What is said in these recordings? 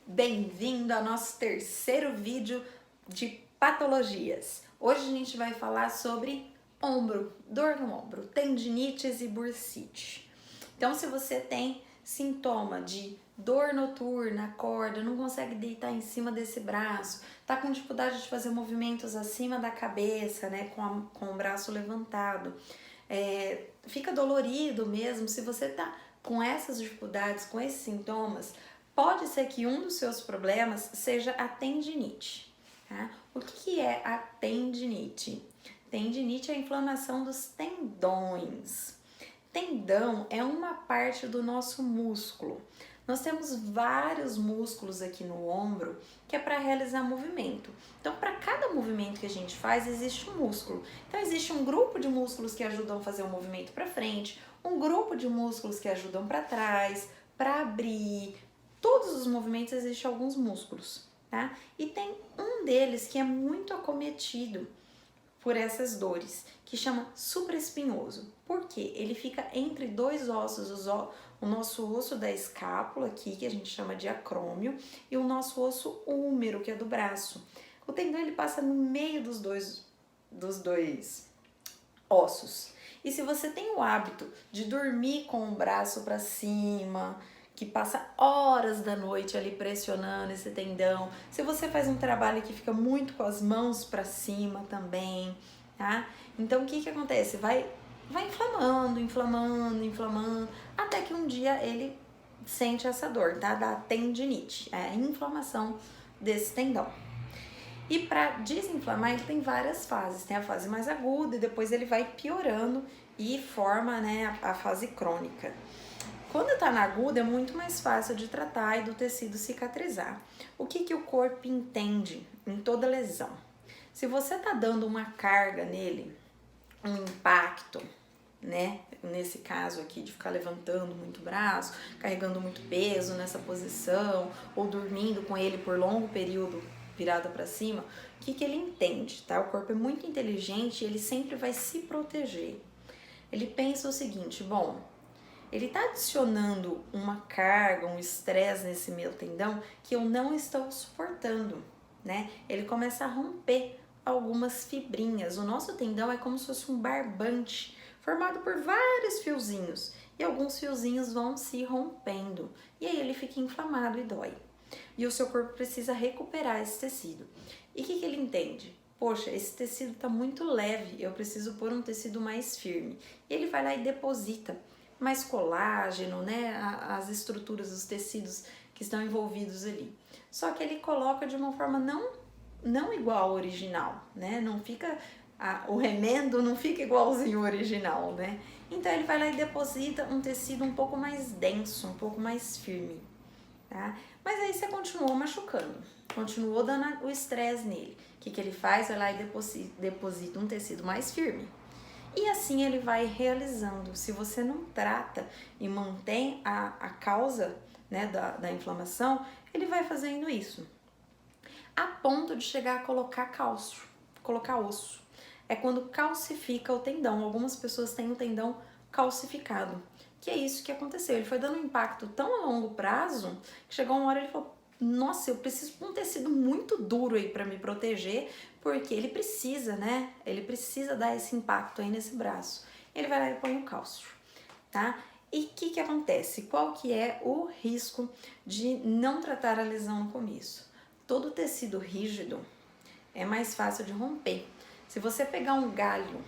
Bem-vindo ao nosso terceiro vídeo de patologias. Hoje a gente vai falar sobre ombro, dor no ombro, tendinites e bursite. Então, se você tem sintoma de dor noturna, acorda, não consegue deitar em cima desse braço, tá com dificuldade de fazer movimentos acima da cabeça, né, com o braço levantado, fica dolorido mesmo, se você tá com essas dificuldades, com esses sintomas, pode ser que um dos seus problemas seja a tendinite. Tá? O que é a tendinite? Tendinite é a inflamação dos tendões. Tendão é uma parte do nosso músculo. Nós temos vários músculos aqui no ombro que é para realizar movimento. Então, para cada movimento que a gente faz, existe um músculo. Então, existe um grupo de músculos que ajudam a fazer o movimento para frente, um grupo de músculos que ajudam para trás, para abrir. Todos os movimentos existem alguns músculos, tá? E tem um deles que é muito acometido por essas dores, que chama supraespinhoso. Por quê? Ele fica entre dois ossos, o nosso osso da escápula aqui, que a gente chama de acrômio, e o nosso osso húmero, que é do braço. O tendão ele passa no meio dos dois ossos. E se você tem o hábito de dormir com o braço para cima, que passa horas da noite ali pressionando esse tendão, se você faz um trabalho que fica muito com as mãos para cima também, tá? Então o que acontece? Vai inflamando, até que um dia ele sente essa dor, tá? Da tendinite, é a inflamação desse tendão. E para desinflamar ele tem várias fases, tem a fase mais aguda e depois ele vai piorando e forma, né, a fase crônica. Quando tá na aguda é muito mais fácil de tratar e do tecido cicatrizar. O que o corpo entende em toda lesão? Se você tá dando uma carga nele, um impacto, né? Nesse caso aqui de ficar levantando muito o braço, carregando muito peso nessa posição ou dormindo com ele por longo período virado para cima, o que ele entende, tá? O corpo é muito inteligente e ele sempre vai se proteger. Ele pensa o seguinte, bom, ele tá adicionando uma carga, um estresse nesse meu tendão que eu não estou suportando, né? Ele começa a romper algumas fibrinhas. O nosso tendão é como se fosse um barbante formado por vários fiozinhos e alguns fiozinhos vão se rompendo e aí ele fica inflamado e dói. E o seu corpo precisa recuperar esse tecido. E o que ele entende? Poxa, esse tecido está muito leve, eu preciso pôr um tecido mais firme. E ele vai lá e deposita mais colágeno, né? As estruturas, os tecidos que estão envolvidos ali. Só que ele coloca de uma forma não igual ao original, né? Não fica o remendo não fica igualzinho ao original, né? Então ele vai lá e deposita um tecido um pouco mais denso, um pouco mais firme, tá? Mas aí você continuou machucando, continuou dando o estresse nele. O que ele faz? Vai lá e deposita um tecido mais firme. E assim ele vai realizando. Se você não trata e mantém a causa, né, da inflamação, ele vai fazendo isso. A ponto de chegar a colocar cálcio, colocar osso. É quando calcifica o tendão. Algumas pessoas têm o tendão calcificado. Que é isso que aconteceu. Ele foi dando um impacto tão a longo prazo que chegou uma hora ele falou: nossa, eu preciso de um tecido muito duro aí para me proteger, porque ele precisa, né? Ele precisa dar esse impacto aí nesse braço. Ele vai lá e põe o cálcio, tá? E o que acontece? Qual que é o risco de não tratar a lesão no começo? Todo tecido rígido é mais fácil de romper. Se você pegar um galho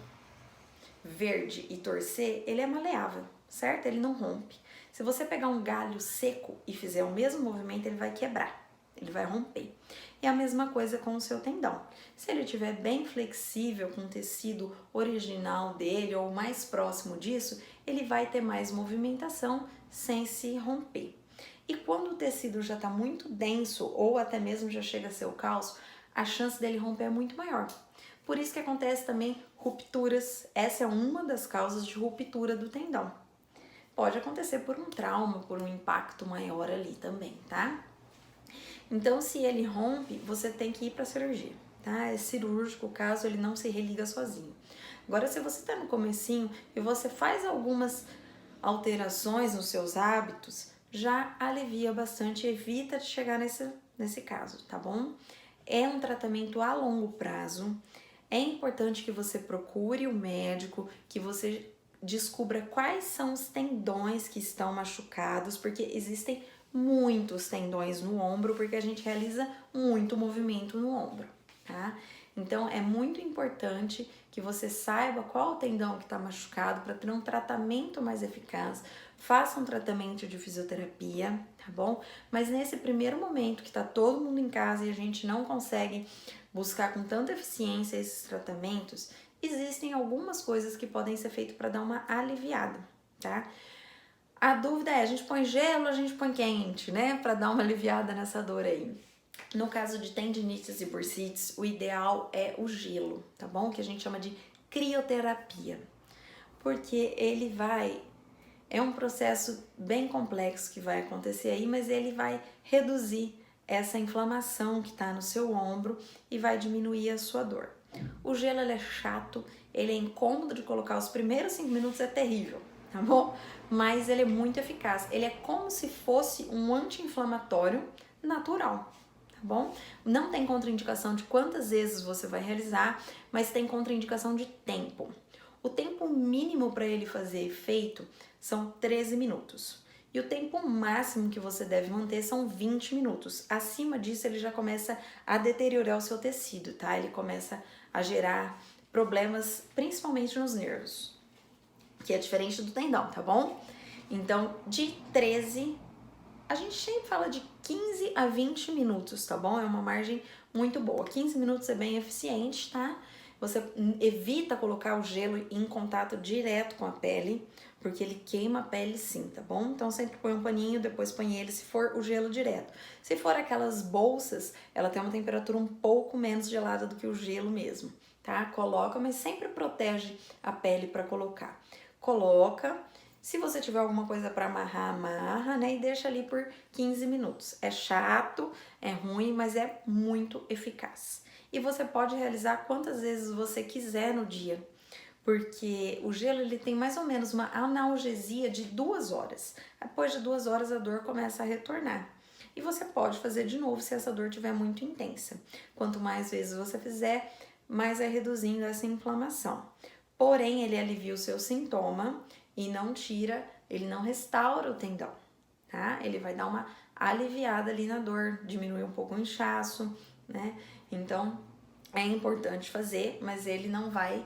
verde e torcer, ele é maleável, certo? Ele não rompe. Se você pegar um galho seco e fizer o mesmo movimento, ele vai quebrar, ele vai romper. E a mesma coisa com o seu tendão. Se ele estiver bem flexível com o tecido original dele ou mais próximo disso, ele vai ter mais movimentação sem se romper. E quando o tecido já está muito denso ou até mesmo já chega a ser o cálcio, a chance dele romper é muito maior. Por isso que acontece também rupturas. Essa é uma das causas de ruptura do tendão. Pode acontecer por um trauma, por um impacto maior ali também, tá? Então, se ele rompe, você tem que ir para cirurgia, tá? É cirúrgico caso ele não se religa sozinho. Agora, se você tá no comecinho e você faz algumas alterações nos seus hábitos, já alivia bastante, evita de chegar nesse caso, tá bom? É um tratamento a longo prazo. É importante que você procure o médico, que você descubra quais são os tendões que estão machucados, porque existem muitos tendões no ombro, porque a gente realiza muito movimento no ombro, tá? Então é muito importante que você saiba qual o tendão que está machucado para ter um tratamento mais eficaz. Faça um tratamento de fisioterapia, tá bom? Mas nesse primeiro momento que tá todo mundo em casa e a gente não consegue buscar com tanta eficiência esses tratamentos, existem algumas coisas que podem ser feitas para dar uma aliviada, tá? A dúvida é, a gente põe gelo ou a gente põe quente, né? Para dar uma aliviada nessa dor aí. No caso de tendinites e bursites, o ideal é o gelo, tá bom? Que a gente chama de crioterapia. Porque ele vai... É um processo bem complexo que vai acontecer aí, mas ele vai reduzir essa inflamação que está no seu ombro e vai diminuir a sua dor. O gelo ele é chato, ele é incômodo de colocar, os primeiros 5 minutos é terrível, tá bom? Mas ele é muito eficaz, ele é como se fosse um anti-inflamatório natural, tá bom? Não tem contraindicação de quantas vezes você vai realizar, mas tem contraindicação de tempo. O tempo mínimo para ele fazer efeito são 13 minutos. E o tempo máximo que você deve manter são 20 minutos. Acima disso, ele já começa a deteriorar o seu tecido, tá? Ele começa a gerar problemas, principalmente nos nervos, que é diferente do tendão, tá bom? Então, de 13, a gente sempre fala de 15 a 20 minutos, tá bom? É uma margem muito boa. 15 minutos é bem eficiente, tá? Você evita colocar o gelo em contato direto com a pele, porque ele queima a pele sim, tá bom? Então sempre põe um paninho, depois põe ele se for o gelo direto. Se for aquelas bolsas, ela tem uma temperatura um pouco menos gelada do que o gelo mesmo, tá? Coloca, mas sempre protege a pele para colocar. Coloca, se você tiver alguma coisa para amarrar, amarra, né? E deixa ali por 15 minutos. É chato, é ruim, mas é muito eficaz. E você pode realizar quantas vezes você quiser no dia, porque o gelo ele tem mais ou menos uma analgesia de 2 horas. Depois de 2 horas a dor começa a retornar. E você pode fazer de novo se essa dor estiver muito intensa. Quanto mais vezes você fizer, mais vai reduzindo essa inflamação. Porém, ele alivia o seu sintoma e não tira, ele não restaura o tendão, tá? Ele vai dar uma aliviada ali na dor, diminui um pouco o inchaço, né? Então, é importante fazer, mas ele não vai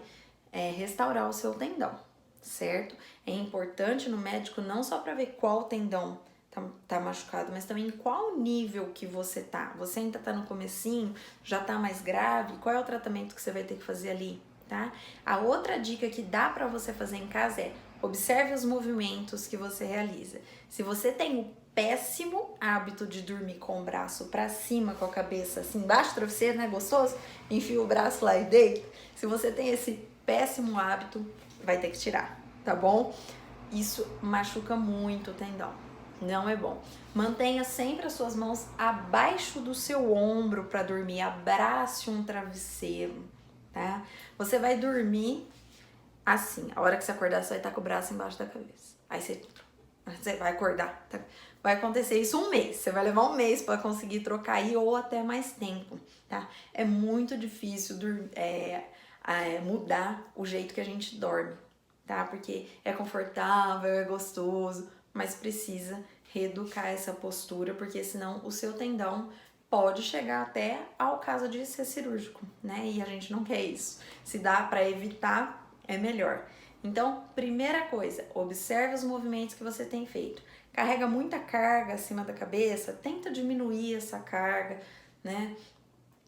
restaurar o seu tendão, certo? É importante no médico não só para ver qual tendão tá machucado, mas também em qual nível que você tá. Você ainda tá no comecinho, já tá mais grave, qual é o tratamento que você vai ter que fazer ali, tá? A outra dica que dá para você fazer em casa é observe os movimentos que você realiza. Se você tem o péssimo hábito de dormir com o braço para cima, com a cabeça assim embaixo do travesseiro, né? Gostoso? Enfia o braço lá e deita. Se você tem esse péssimo hábito, vai ter que tirar, tá bom? Isso machuca muito o tendão. Não é bom. Mantenha sempre as suas mãos abaixo do seu ombro para dormir. Abrace um travesseiro, tá? Você vai dormir assim. A hora que você acordar, você vai estar com o braço embaixo da cabeça. Aí você vai acordar, tá? Vai acontecer isso um mês. Você vai levar um mês para conseguir trocar aí ou até mais tempo, tá? É muito difícil mudar o jeito que a gente dorme, tá? Porque é confortável, é gostoso, mas precisa reeducar essa postura, porque senão o seu tendão pode chegar até ao caso de ser cirúrgico, né? E a gente não quer isso. Se dá para evitar, é melhor. Então, primeira coisa, observe os movimentos que você tem feito. Carrega muita carga acima da cabeça, tenta diminuir essa carga, né?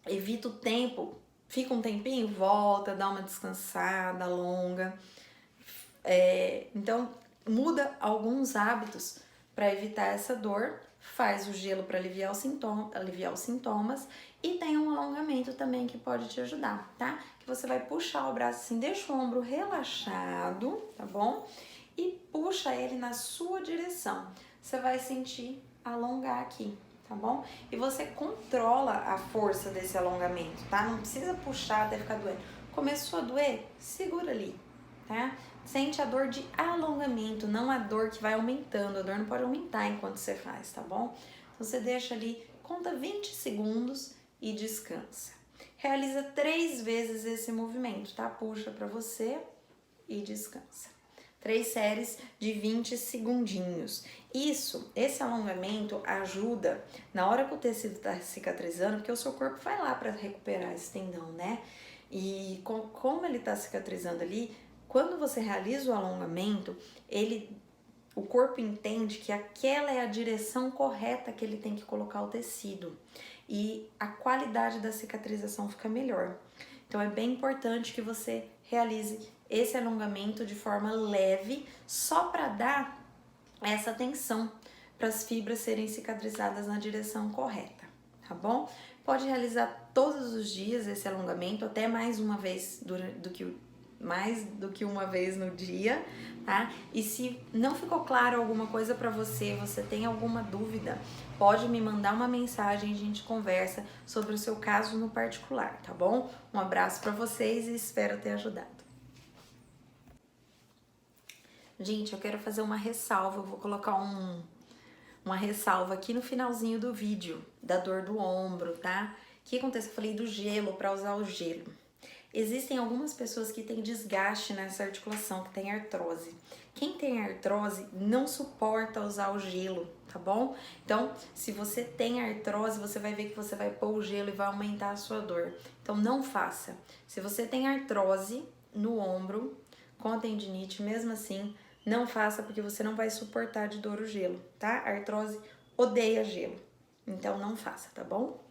Evita o tempo, fica um tempinho, volta, dá uma descansada, alonga. Então, muda alguns hábitos para evitar essa dor, faz o gelo para aliviar os sintomas e tem um alongamento também que pode te ajudar, tá? Que você vai puxar o braço assim, deixa o ombro relaxado, tá bom? E puxa ele na sua direção. Você vai sentir alongar aqui, tá bom? E você controla a força desse alongamento, tá? Não precisa puxar até ficar doendo. Começou a doer? Segura ali, tá? Sente a dor de alongamento, não a dor que vai aumentando. A dor não pode aumentar enquanto você faz, tá bom? Então você deixa ali, conta 20 segundos e descansa. Realiza 3 vezes esse movimento, tá? Puxa pra você e descansa. 3 séries de 20 segundinhos. Esse alongamento ajuda na hora que o tecido tá cicatrizando, porque o seu corpo vai lá para recuperar esse tendão, né? E como ele tá cicatrizando ali, quando você realiza o alongamento, o corpo entende que aquela é a direção correta que ele tem que colocar o tecido e a qualidade da cicatrização fica melhor. Então é bem importante que você realize esse alongamento de forma leve, só para dar essa tensão para as fibras serem cicatrizadas na direção correta, tá bom? Pode realizar todos os dias esse alongamento, até mais do que uma vez no dia, tá? E se não ficou claro alguma coisa para você, você tem alguma dúvida, pode me mandar uma mensagem e a gente conversa sobre o seu caso no particular, tá bom? Um abraço para vocês e espero ter ajudado. Gente, eu quero fazer uma ressalva, eu vou colocar uma ressalva aqui no finalzinho do vídeo, da dor do ombro, tá? O que acontece? Eu falei do gelo, para usar o gelo. Existem algumas pessoas que têm desgaste nessa articulação, que tem artrose. Quem tem artrose não suporta usar o gelo, tá bom? Então, se você tem artrose, você vai ver que você vai pôr o gelo e vai aumentar a sua dor. Então, não faça. Se você tem artrose no ombro, com tendinite, mesmo assim, não faça porque você não vai suportar de dor o gelo, tá? A artrose odeia gelo, então não faça, tá bom?